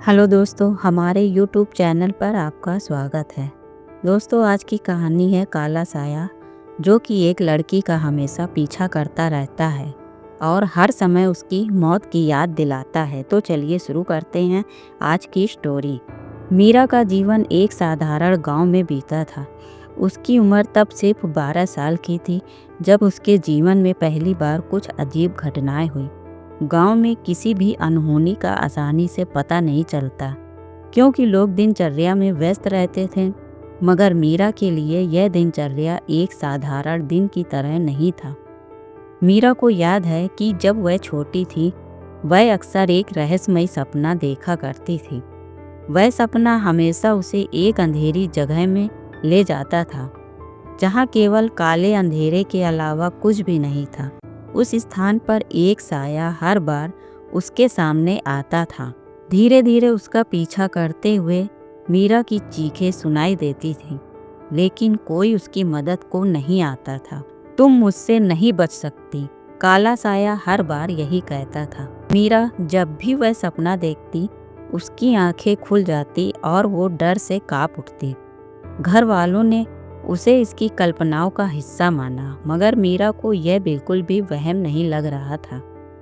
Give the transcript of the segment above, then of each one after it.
Hello दोस्तों, हमारे YouTube channel पर आपका स्वागत है। दोस्तों, आज की कहानी है काला साया, जो कि एक लड़की का हमेशा पीछा करता रहता है और हर समय उसकी मौत की याद दिलाता है। तो चलिए शुरू करते हैं आज की स्टोरी। मीरा का जीवन एक साधारण गांव में बीता था। उसकी उम्र तब सिर्फ 12 साल की थी जब उसके जीवन में पहली बार कुछ अजीब घटनाएं हुई। गांव में किसी भी अनहोनी का आसानी से पता नहीं चलता, क्योंकि लोग दिनचर्या में व्यस्त रहते थे। मगर मीरा के लिए यह दिनचर्या एक साधारण दिन की तरह नहीं था। मीरा को याद है कि जब वह छोटी थी, वह अक्सर एक रहस्यमय सपना देखा करती थी। वह सपना हमेशा उसे एक अंधेरी जगह में ले जाता था, जहाँ केवल काले अंधेरे के अलावा कुछ भी नहीं था। उस स्थान पर एक साया हर बार उसके सामने आता था। धीरे धीरे उसका पीछा करते हुए मीरा की चीखें सुनाई देती थी, लेकिन कोई उसकी मदद को नहीं आता था। तुम मुझसे नहीं बच सकती, काला साया हर बार यही कहता था। मीरा जब भी वह सपना देखती, उसकी आंखें खुल जाती और वो डर से कांप उठती। घर वालों ने उसे इसकी कल्पनाओं का हिस्सा माना, मगर मीरा को यह बिल्कुल भी वहम नहीं लग रहा था।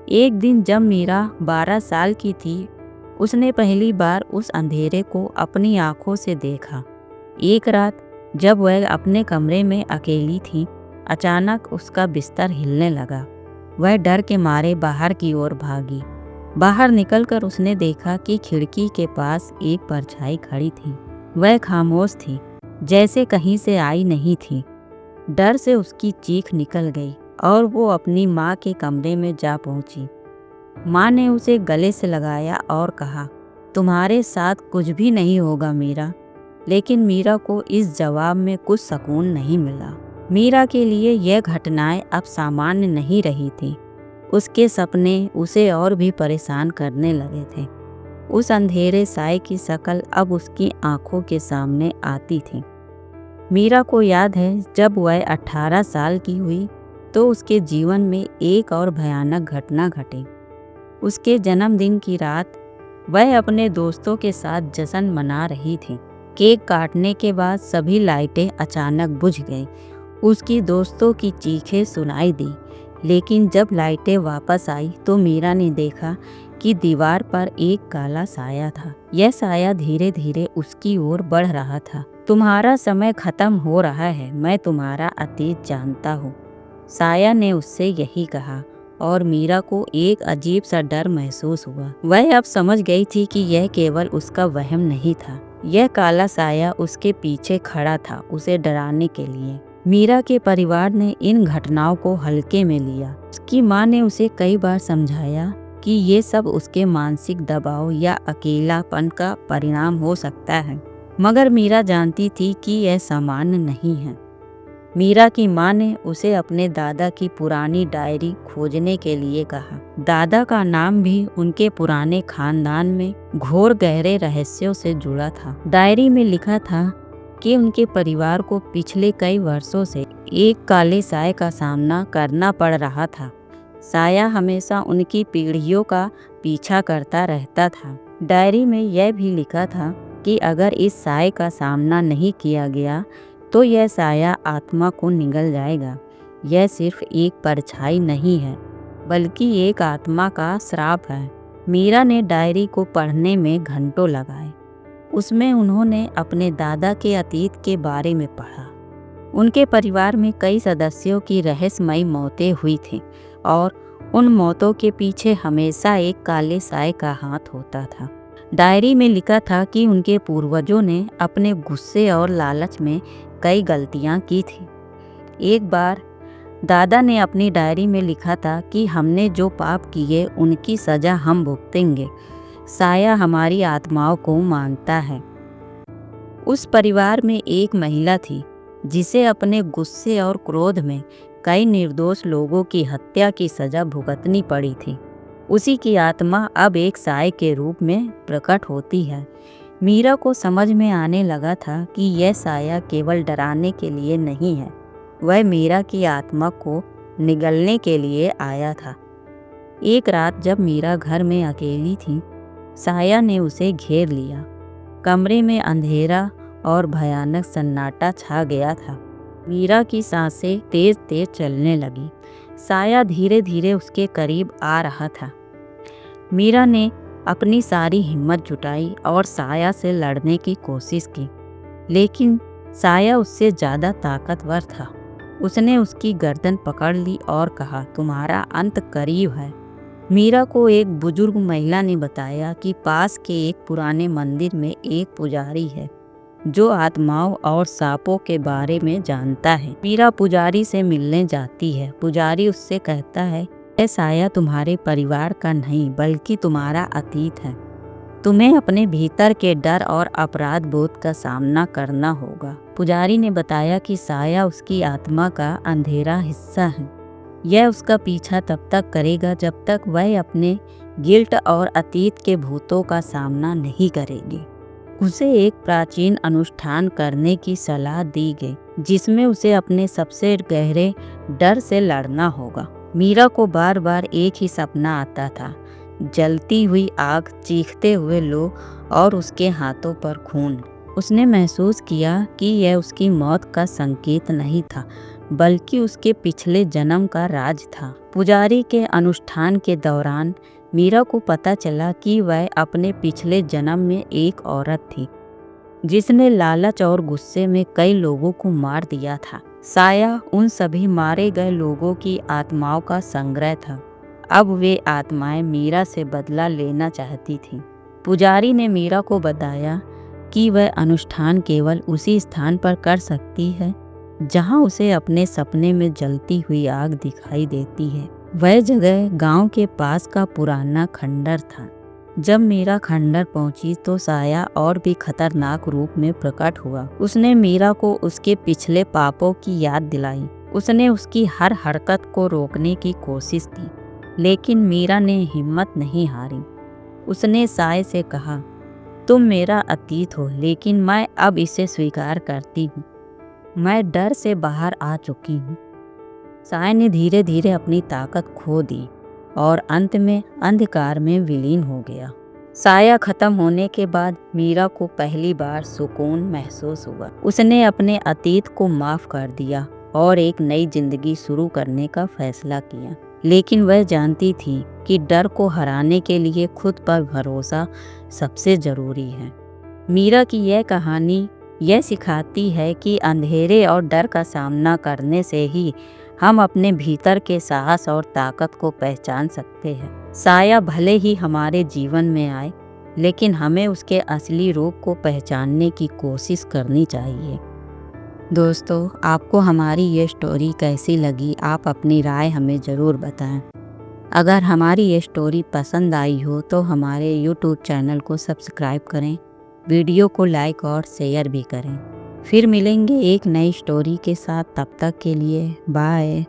एक दिन जब मीरा 12 साल की थी, उसने पहली बार उस अंधेरे को अपनी आंखों से देखा। एक रात जब वह अपने कमरे में अकेली थी, अचानक उसका बिस्तर हिलने लगा। वह डर के मारे बाहर की ओर भागी। बाहर निकलकर उसने देखा कि खिड़की के पास एक परछाई खड़ी थी। वह खामोश थी, जैसे कहीं से आई नहीं थी। डर से उसकी चीख निकल गई और वो अपनी माँ के कमरे में जा पहुंची। माँ ने उसे गले से लगाया और कहा, तुम्हारे साथ कुछ भी नहीं होगा मीरा। लेकिन मीरा को इस जवाब में कुछ सुकून नहीं मिला। मीरा के लिए यह घटनाएं अब सामान्य नहीं रही थी। उसके सपने उसे और भी परेशान करने लगे थे। उस अंधेरे साए की शक्ल अब उसकी आंखों के सामने आती थी। मीरा को याद है जब वह 18 साल की हुई तो उसके जीवन में एक और भयानक घटना घटी। उसके जन्मदिन की रात वह अपने दोस्तों के साथ जश्न मना रही थी। केक काटने के बाद सभी लाइटें अचानक बुझ गईं। उसकी दोस्तों की चीखें सुनाई दी, लेकिन जब लाइटें वापस आई तो मीरा ने देखा कि दीवार पर एक काला साया था। यह साया धीरे धीरे उसकी ओर बढ़ रहा था। तुम्हारा समय खत्म हो रहा है, मैं तुम्हारा अतीत जानता हूँ, साया ने उससे यही कहा। और मीरा को एक अजीब सा डर महसूस हुआ। वह अब समझ गई थी कि यह केवल उसका वहम नहीं था। यह काला साया उसके पीछे खड़ा था, उसे डराने के लिए। मीरा के परिवार ने इन घटनाओं को हल्के में लिया। उसकी माँ ने उसे कई बार समझाया कि ये सब उसके मानसिक दबाव या अकेलापन का परिणाम हो सकता है, मगर मीरा जानती थी कि यह सामान्य नहीं है। मीरा की माँ ने उसे अपने दादा की पुरानी डायरी खोजने के लिए कहा। दादा का नाम भी उनके पुराने खानदान में घोर गहरे रहस्यों से जुड़ा था। डायरी में लिखा था कि उनके परिवार को पिछले कई वर्षों से एक काले साए का सामना करना पड़ रहा था। साया हमेशा उनकी पीढ़ियों का पीछा करता रहता था। डायरी में यह भी लिखा था कि अगर इस साए का सामना नहीं किया गया तो यह साया आत्मा को निगल जाएगा। यह सिर्फ एक परछाई नहीं है, बल्कि एक आत्मा का श्राप है। मीरा ने डायरी को पढ़ने में घंटों लगाए। उसमें उन्होंने अपने दादा के अतीत के बारे में पढ़ा। उनके परिवार में कई सदस्यों की रहस्यमयी मौतें हुई थीं और उन मौतों के पीछे हमेशा एक काले साए का हाथ होता था। डायरी में लिखा था कि उनके पूर्वजों ने अपने गुस्से और लालच में कई गलतियां की थी। एक बार दादा ने अपनी डायरी में लिखा था कि हमने जो पाप किए उनकी सजा हम भुगतेंगे। साया हमारी आत्माओं को मांगता है। उस परिवार में एक महिला थी जिसे अपने गुस्से और क्रोध में कई निर्दोष लोगों की हत्या की सजा भुगतनी पड़ी थी। उसी की आत्मा अब एक साए के रूप में प्रकट होती है। मीरा को समझ में आने लगा था कि यह साया केवल डराने के लिए नहीं है, वह मीरा की आत्मा को निगलने के लिए आया था। एक रात जब मीरा घर में अकेली थी, साया ने उसे घेर लिया। कमरे में अंधेरा और भयानक सन्नाटा छा गया था। मीरा की सांसें तेज तेज चलने लगी। साया धीरे धीरे उसके करीब आ रहा था। मीरा ने अपनी सारी हिम्मत जुटाई और साया से लड़ने की कोशिश की, लेकिन साया उससे ज़्यादा ताकतवर था। उसने उसकी गर्दन पकड़ ली और कहा, तुम्हारा अंत करीब है। मीरा को एक बुजुर्ग महिला ने बताया कि पास के एक पुराने मंदिर में एक पुजारी है जो आत्माओं और सांपों के बारे में जानता है। मीरा पुजारी से मिलने जाती है। पुजारी उससे कहता है, यह साया तुम्हारे परिवार का नहीं बल्कि तुम्हारा अतीत है। तुम्हें अपने भीतर के डर और अपराध बोध का सामना करना होगा। पुजारी ने बताया कि साया उसकी आत्मा का अंधेरा हिस्सा है। यह उसका पीछा तब तक करेगा जब तक वह अपने गिल्ट और अतीत के भूतों का सामना नहीं करेगी। उसे एक प्राचीन अनुष्ठान करने की सलाह दी गई जिसमें उसे अपने सबसे गहरे डर से लड़ना होगा। मीरा को बार बार एक ही सपना आता था, जलती हुई आग, चीखते हुए लोग और उसके हाथों पर खून। उसने महसूस किया कि यह उसकी मौत का संकेत नहीं था बल्कि उसके पिछले जन्म का राज था। पुजारी के अनुष्ठान के दौरान मीरा को पता चला कि वह अपने पिछले जन्म में एक औरत थी जिसने लालच और गुस्से में कई लोगों को मार दिया था। साया उन सभी मारे गए लोगों की आत्माओं का संग्रह था। अब वे आत्माएं मीरा से बदला लेना चाहती थीं। पुजारी ने मीरा को बताया कि वह अनुष्ठान केवल उसी स्थान पर कर सकती है जहां उसे अपने सपने में जलती हुई आग दिखाई देती है। वह जगह गांव के पास का पुराना खंडर था। जब मीरा खंडर पहुंची तो साया और भी खतरनाक रूप में प्रकट हुआ। उसने मीरा को उसके पिछले पापों की याद दिलाई। उसने उसकी हर हरकत को रोकने की कोशिश की, लेकिन मीरा ने हिम्मत नहीं हारी। उसने साय से कहा, तुम मेरा अतीत हो, लेकिन मैं अब इसे स्वीकार करती हूँ। मैं डर से बाहर आ चुकी हूँ। साय ने धीरे धीरे अपनी ताकत खो दी और अंत में अंधकार में विलीन हो गया। साया खत्म होने के बाद मीरा को पहली बार सुकून महसूस हुआ। उसने अपने अतीत को माफ कर दिया और एक नई जिंदगी शुरू करने का फैसला किया। लेकिन वह जानती थी कि डर को हराने के लिए खुद पर भरोसा सबसे जरूरी है। मीरा की यह कहानी यह सिखाती है कि अंधेरे और डर का सामना करने से ही हम अपने भीतर के साहस और ताकत को पहचान सकते हैं। साया भले ही हमारे जीवन में आए, लेकिन हमें उसके असली रूप को पहचानने की कोशिश करनी चाहिए। दोस्तों, आपको हमारी ये स्टोरी कैसी लगी? आप अपनी राय हमें ज़रूर बताएं। अगर हमारी ये स्टोरी पसंद आई हो तो हमारे YouTube चैनल को सब्सक्राइब करें, वीडियो को लाइक और शेयर भी करें। फिर मिलेंगे एक नई स्टोरी के साथ। तब तक के लिए बाय।